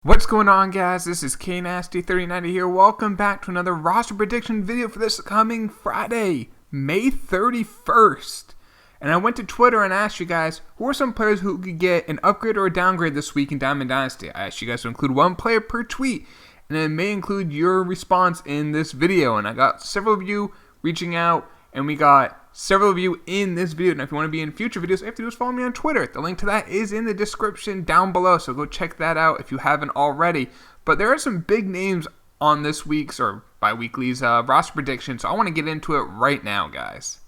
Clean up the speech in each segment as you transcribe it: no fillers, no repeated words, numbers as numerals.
What's going on, guys? This is Dynasty3090 here. Welcome back to another roster prediction video for this coming Friday, May 31st. And I went to Twitter and asked you guys, who are some players who could get an upgrade or a downgrade this week in Diamond Dynasty? I asked you guys to include one player per tweet, and it may include your response in this video. And I got several of you reaching out, and we got several of you in this video. Now, if you want to be in future videos, all you have to do is follow me on Twitter. The link to that is in the description down below, so go check that out if you haven't already. But there are some big names on this week's or bi-weekly's roster prediction, so I want to get into it right now, guys.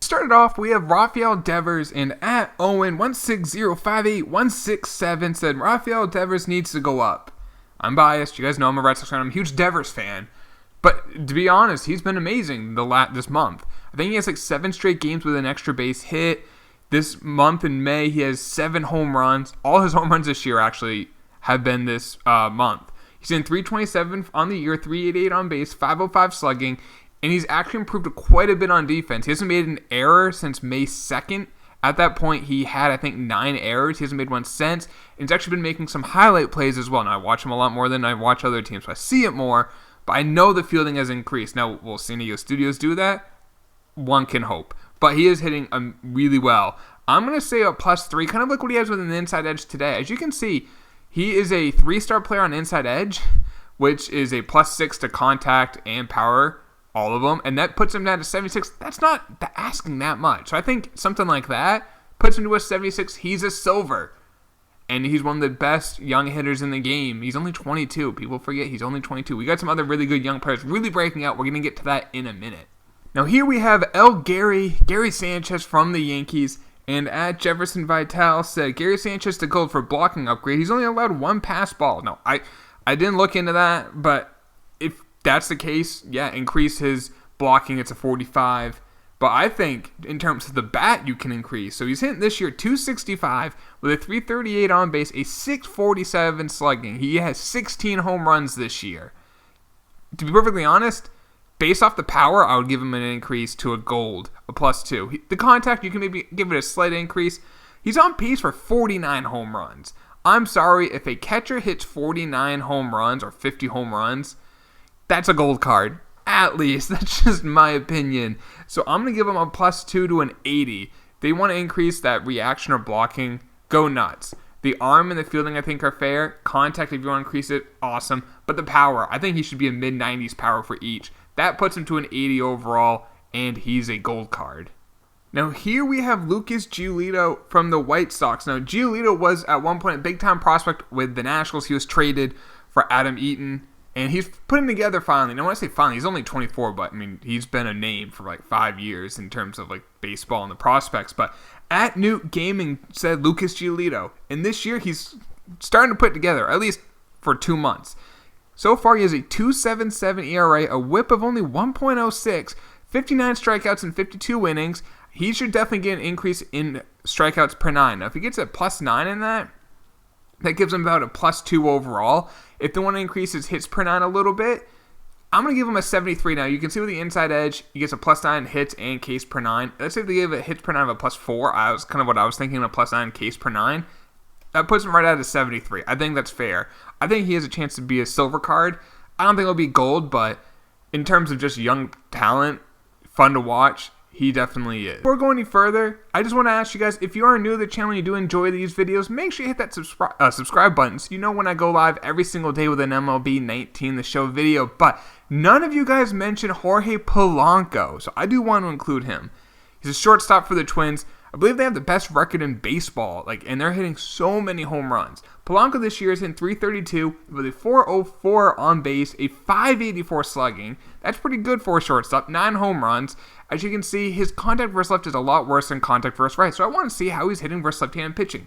Started off, we have Rafael Devers, and at Owen16058167 said Rafael Devers needs to go up. I'm biased. You guys know I'm a Red Sox fan. I'm a huge Devers fan. But to be honest, he's been amazing this month. I think he has like 7 straight games with an extra base hit. This month in May, he has 7 home runs. All his home runs this year actually have been this month. He's in 327 on the year, 388 on base, 505 slugging, and he's actually improved quite a bit on defense. He hasn't made an error since May 2nd. At that point, he had, I think, 9 errors. He hasn't made one since. And he's actually been making some highlight plays as well. Now, I watch him a lot more than I watch other teams, so I see it more. But I know the fielding has increased. Now, will San Diego Studios do that? One can hope. But he is hitting really well. I'm going to say a +3, kind of like what he has with an inside edge today. As you can see, he is a 3-star player on inside edge, which is a +6 to contact and power, all of them. And that puts him down to 76. That's not asking that much. So I think something like that puts him to a 76. He's a silver. And he's one of the best young hitters in the game. He's only 22. People forget he's only 22. We got some other really good young players really breaking out. We're going to get to that in a minute. Now here we have Gary Sanchez from the Yankees. And at Jefferson Vital said, Gary Sanchez to gold for blocking upgrade. He's only allowed 1 pass ball. No, I didn't look into that. But if that's the case, yeah, increase his blocking. It's a 45. But I think in terms of the bat, you can increase. So he's hitting this year 265 with a 338 on base, a 647 slugging. He has 16 home runs this year. To be perfectly honest, based off the power, I would give him an increase to a gold, a +2. The contact, you can maybe give it a slight increase. He's on pace for 49 home runs. I'm sorry, if a catcher hits 49 home runs or 50 home runs, that's a gold card. At least, that's just my opinion. So I'm going to give him a +2 to an 80. They want to increase that reaction or blocking. Go nuts. The arm and the fielding, I think, are fair. Contact, if you want to increase it, awesome. But the power, I think he should be a mid-90s power for each. That puts him to an 80 overall, and he's a gold card. Now here we have Lucas Giolito from the White Sox. Now Giolito was at one point a big-time prospect with the Nationals. He was traded for Adam Eaton. And he's putting together finally. Now, when I say finally, he's only 24, but, I mean, he's been a name for, like, 5 years in terms of, like, baseball and the prospects. But at Newt Gaming said Lucas Giolito. And this year, he's starting to put it together, at least for 2 months. So far, he has a 2.77 ERA, a whip of only 1.06, 59 strikeouts and 52 innings. He should definitely get an increase in strikeouts per 9. Now, if he gets a +9 in that gives him about a +2 overall. If they want to increase his hits per 9 a little bit, I'm going to give him a 73. Now, you can see with the inside edge, he gets a +9 hits and Ks per 9. Let's say if they gave a hits per 9 of a +4. I was kind of what I was thinking, a +9 Ks per 9. That puts him right at a 73. I think that's fair. I think he has a chance to be a silver card. I don't think it'll be gold, but in terms of just young talent, fun to watch, he definitely is. Before going any further, I just want to ask you guys, if you are new to the channel and you do enjoy these videos, make sure you hit that subscribe button so you know when I go live every single day with an MLB 19 The Show video. But none of you guys mentioned Jorge Polanco, so I do want to include him. He's a shortstop for the Twins. I believe they have the best record in baseball, and they're hitting so many home runs. Polanco this year is hitting 332 with a 404 on base, a 584 slugging. That's pretty good for a shortstop. 9 home runs. As you can see, his contact versus left is a lot worse than contact versus right. So I want to see how he's hitting versus left-handed pitching.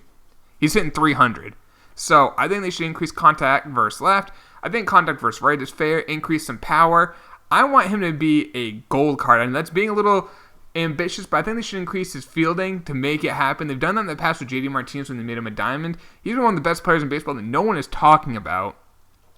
He's hitting 300. So I think they should increase contact versus left. I think contact versus right is fair. Increase some power. I want him to be a gold card. And that's being a little ambitious, but I think they should increase his fielding to make it happen. They've done that in the past with JD Martinez when they made him a diamond. He's one of the best players in baseball that no one is talking about.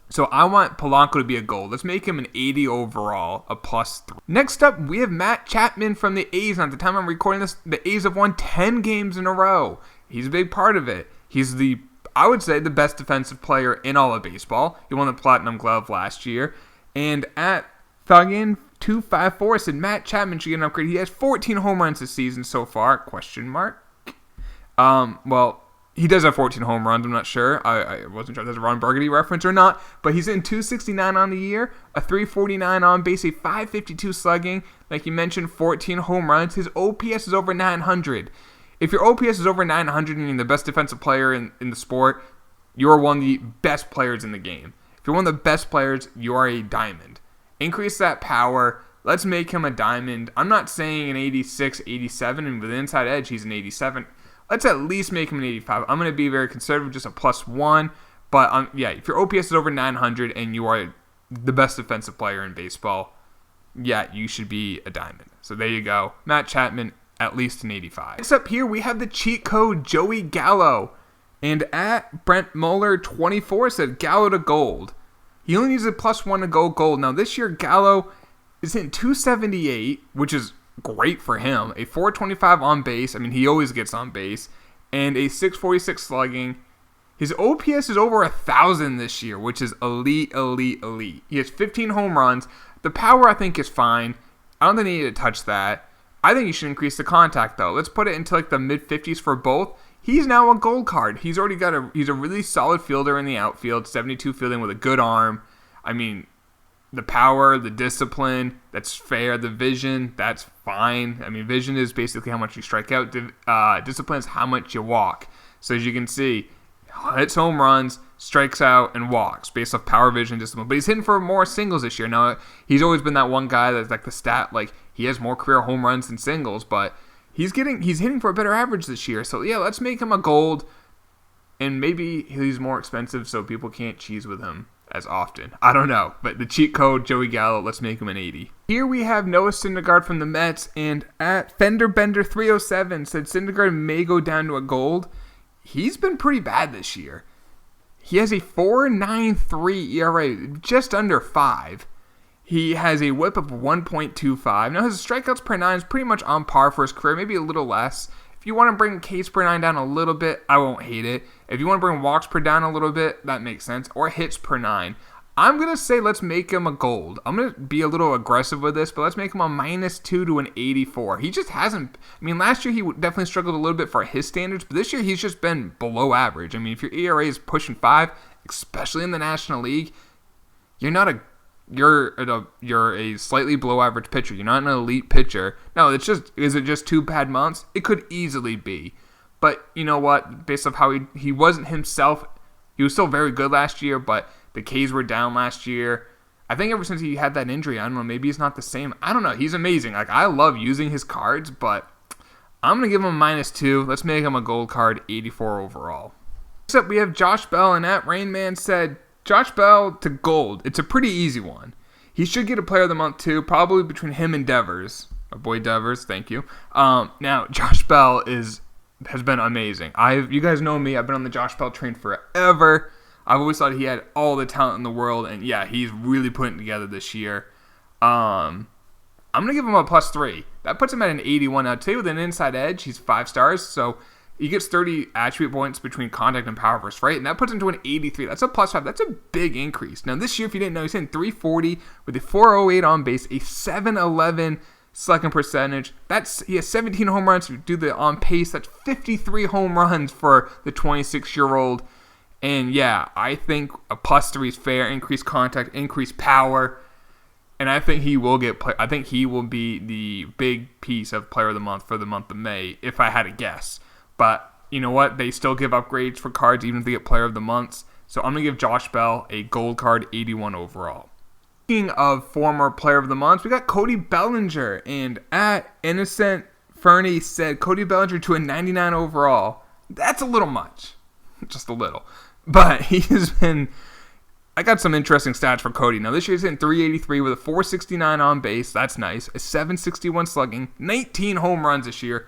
So I want Polanco to be a gold. Let's make him an 80 overall, a +3. Next up, we have Matt Chapman from the A's. And at the time I'm recording this, the A's have won 10 games in a row. He's a big part of it. He's the I would say, the best defensive player in all of baseball. He won the Platinum Glove last year. And at Thuggin254 said Matt Chapman should get an upgrade. He has 14 home runs this season so far, question mark. Well, he does have 14 home runs, I'm not sure. I wasn't sure if that's a Ron Burgundy reference or not. But he's in 269 on the year, a 349 on base, a 552 slugging. Like you mentioned, 14 home runs. His OPS is over 900. If your OPS is over 900 and you're the best defensive player in the sport, you're one of the best players in the game. If you're one of the best players, you are a diamond. Increase that power. Let's make him a diamond. I'm not saying an 86, 87, and with an inside edge, he's an 87. Let's at least make him an 85. I'm going to be very conservative, just a +1. But yeah, if your OPS is over 900 and you are the best defensive player in baseball, yeah, you should be a diamond. So there you go. Matt Chapman, at least an 85. Next up here, we have the cheat code Joey Gallo. And at Brent Muller 24 said Gallo to gold. He only needs a +1 to go gold. Now this year, Gallo is hitting 278, which is great for him. A 425 on base. I mean, he always gets on base. And a 646 slugging. His OPS is over 1,000 this year, which is elite, elite, elite. He has 15 home runs. The power, I think, is fine. I don't think they need to touch that. I think you should increase the contact, though. Let's put it into like the mid-50s for both. He's now a gold card. He's already got he's a really solid fielder in the outfield, 72 fielding with a good arm. I mean, the power, the discipline, that's fair. The vision, that's fine. I mean, vision is basically how much you strike out. Discipline is how much you walk. So as you can see, hits home runs, strikes out, and walks based off power, vision, discipline. But he's hitting for more singles this year. Now, he's always been that one guy that's like the stat, like he has more career home runs than singles, but he's hitting for a better average this year. So yeah, let's make him a gold, and maybe he's more expensive so people can't cheese with him as often. I don't know, but the cheat code Joey Gallo, let's make him an 80. Here we have Noah Syndergaard from the Mets, and at Fenderbender 307 said Syndergaard may go down to a gold. He's been pretty bad this year. He has a 4.93 ERA, just under 5. He has a whip of 1.25. Now his strikeouts per 9 is pretty much on par for his career, maybe a little less. If you want to bring Ks per 9 down a little bit, I won't hate it. If you want to bring walks per down a little bit, that makes sense. Or hits per 9. I'm going to say let's make him a gold. I'm going to be a little aggressive with this, but let's make him a -2 to an 84. He just hasn't. I mean, last year he definitely struggled a little bit for his standards, but this year he's just been below average. I mean, if your ERA is pushing 5, especially in the National League, you're a slightly below average pitcher. You're not an elite pitcher. No, is it just 2 bad months? It could easily be. But you know what? Based off how he wasn't himself, he was still very good last year, but the K's were down last year. I think ever since he had that injury, I don't know, maybe he's not the same. I don't know. He's amazing. Like, I love using his cards, but I'm going to give him a -2. Let's make him a gold card, 84 overall. Next up, we have Josh Bell, and at Rainman said, Josh Bell to gold. It's a pretty easy one. He should get a player of the month too, probably between him and Devers. My boy Devers, thank you. Now, Josh Bell has been amazing. You guys know me. I've been on the Josh Bell train forever. I've always thought he had all the talent in the world, and yeah, he's really putting it together this year. I'm going to give him a +3. That puts him at an 81. Now, today with an inside edge, he's 5 stars, so he gets 30 attribute points between contact and power versus rate, and that puts him to an 83. That's a +5. That's a big increase. Now, this year, if you didn't know, he's hitting 340 with a 408 on base, a 711 slugging percentage. He has 17 home runs. If you do the on pace, that's 53 home runs for the 26-year-old. And yeah, I think a +3 is fair. Increased contact, increased power, and I think he will I think he will be the big piece of Player of the Month for the month of May, if I had to guess. But you know what? They still give upgrades for cards even if they get Player of the Months. So I'm going to give Josh Bell a gold card, 81 overall. Speaking of former Player of the Month, we got Cody Bellinger. And at Innocent Fernie said Cody Bellinger to a 99 overall. That's a little much. Just a little. But I got some interesting stats for Cody. Now, this year he's hitting 383 with a 469 on base. That's nice. A 761 slugging. 19 home runs this year.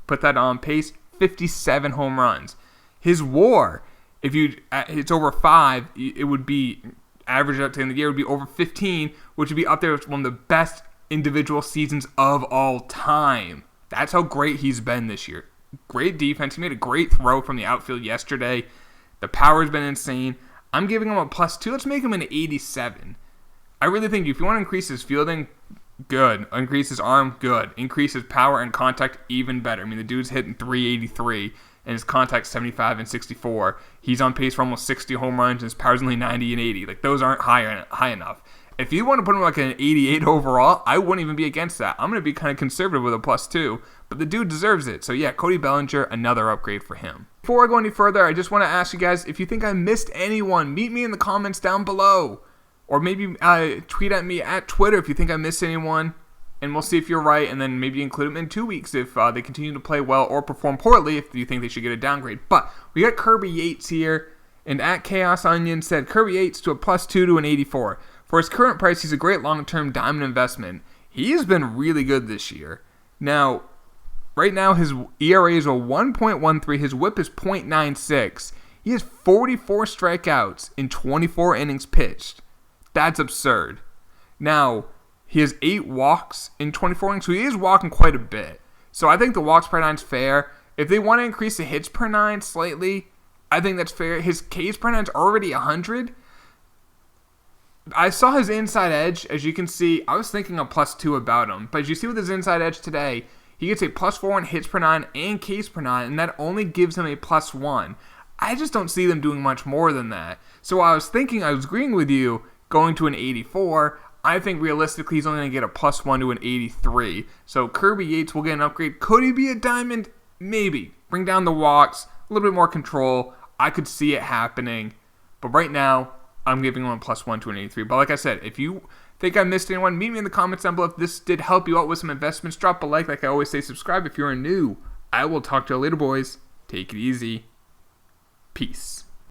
Put that on pace. 57 home runs. His WAR, if it's over 5, it would be average out to the end of the year, would be over 15, which would be up there with one of the best individual seasons of all time. That's how great he's been this year. Great defense. He made a great throw from the outfield yesterday. The power's been insane. I'm giving him a +2. Let's make him an 87. I really think if you want to increase his fielding, good. Increase his arm, good. Increase his power and contact, even better. I mean, the dude's hitting 383, and his contact's 75 and 64. He's on pace for almost 60 home runs, and his power's only 90 and 80. Like, those aren't high enough. If you want to put him like an 88 overall, I wouldn't even be against that. I'm going to be kind of conservative with a +2, but the dude deserves it. So yeah, Cody Bellinger, another upgrade for him. Before I go any further, I just want to ask you guys, if you think I missed anyone, meet me in the comments down below. Or maybe tweet at me at Twitter if you think I missed anyone, and we'll see if you're right, and then maybe include them in 2 weeks if they continue to play well or perform poorly if you think they should get a downgrade. But we got Kirby Yates here, and at Chaos Onion said Kirby Yates to a +2 to an 84. For his current price, he's a great long-term diamond investment. He has been really good this year. Now, right now, his ERA is a 1.13. His WHIP is .96. He has 44 strikeouts in 24 innings pitched. That's absurd. Now, he has 8 walks in 24 innings, so he is walking quite a bit. So I think the walks per 9 is fair. If they want to increase the hits per 9 slightly, I think that's fair. His Ks per 9 is already 100. I saw his inside edge. As you can see, I was thinking a +2 about him. But as you see with his inside edge today, he gets a +4 in hits per 9 and Ks per 9, and that only gives him a +1. I just don't see them doing much more than that. So I was agreeing with you, going to an 84. I think realistically he's only going to get a +1 to an 83. So Kirby Yates will get an upgrade. Could he be a diamond? Maybe. Bring down the walks, a little bit more control. I could see it happening. But right now, I'm giving him a +1 to an 83. But like I said, if you think I missed anyone, meet me in the comments down below. If this did help you out with some investments, drop a like. Like I always say, subscribe if you're new. I will talk to you later, boys. Take it easy. Peace.